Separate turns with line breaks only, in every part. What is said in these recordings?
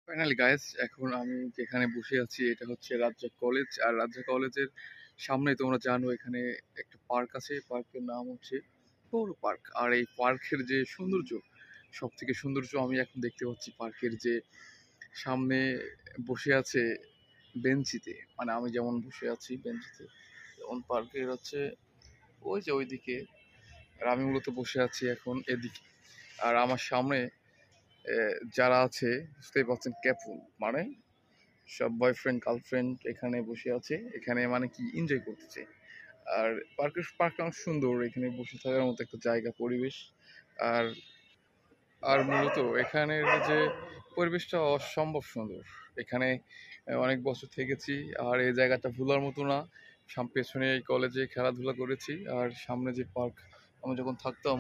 Finally guys, এখন আমি যেখানে বসে আছি এটা হচ্ছে রাজ্জাক কলেজ। আর রাজ্জাক কলেজের সামনে তোমরা জানো এখানে একটা পার্ক আছে। পার্কের নাম হচ্ছে পৌর পার্ক। আর এই পার্কের যে সৌন্দর্য, সব থেকে সৌন্দর্য আমি এখন দেখতে পাচ্ছি পার্কের যে সামনে বসে আছে বেঞ্চিতে, মানে আমি যেমন বসে আছি বেঞ্চিতে, যেমন পার্কের হচ্ছে ওই যে ওইদিকে। আর আমি মূলত বসে আছি এখন এদিকে। আর আমার সামনে যারা আছে বুঝতেই পারছেন, ক্যাপুল মানে সব বয়ফ্রেন্ড গার্লফ্রেন্ড এখানে বসে আছে, এখানে মানে কি এনজয় করতেছে। আর পার্কটা অনেক সুন্দর, এখানে বসে থাকার মতো একটা জায়গা, পরিবেশ। আর আর মূলত এখানের যে পরিবেশটা অসম্ভব সুন্দর। এখানে অনেক বছর থেকেছি, আর এই জায়গাটা ভোলার মতো না। পেছনে এই কলেজে খেলাধুলা করেছি। আর সামনে যে পার্ক, আমি যখন থাকতাম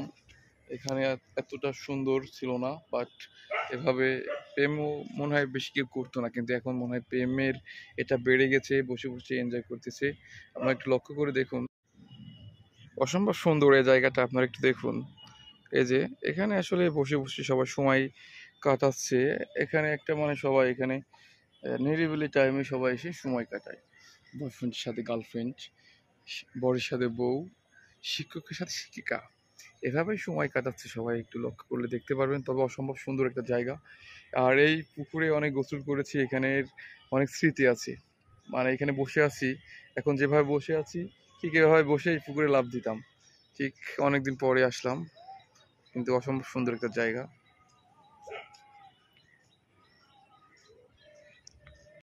এখানে এতটা সুন্দর ছিল না। বাট এভাবে প্রেমও মনে হয় বেশি কেউ করতো না, কিন্তু এখন মনে হয় প্রেমের এটা বেড়ে গেছে, বসে বসে এনজয় করতেছে। আপনারা একটু লক্ষ্য করে দেখুন, অসম্ভব সুন্দর এই জায়গাটা, আপনারা একটু দেখুন। এই যে এখানে আসলে বসে বসে সবাই সময় কাটাচ্ছে। এখানে একটা মানে সবাই এখানে নিরিবিলি টাইমে সবাই এসে সময় কাটায়। বয়ফ্রেন্ডের সাথে গার্লফ্রেন্ড, বরের সাথে বউ, শিক্ষকের সাথে শিক্ষিকা, এভাবেই সময় কাটাচ্ছে সবাই। একটু লক্ষ্য করলে দেখতে পারবেন। তবে অসম্ভব সুন্দর একটা জায়গা। আর এই পুকুরে অনেক গোসল করেছি, এখানের অনেক স্মৃতি আছে। মানে এখানে বসে আছি, এখন যেভাবে বসে আছি ঠিক এভাবে বসে এই পুকুরে লাফ দিতাম। ঠিক অনেকদিন পরে আসলাম, কিন্তু অসম্ভব সুন্দর একটা জায়গা।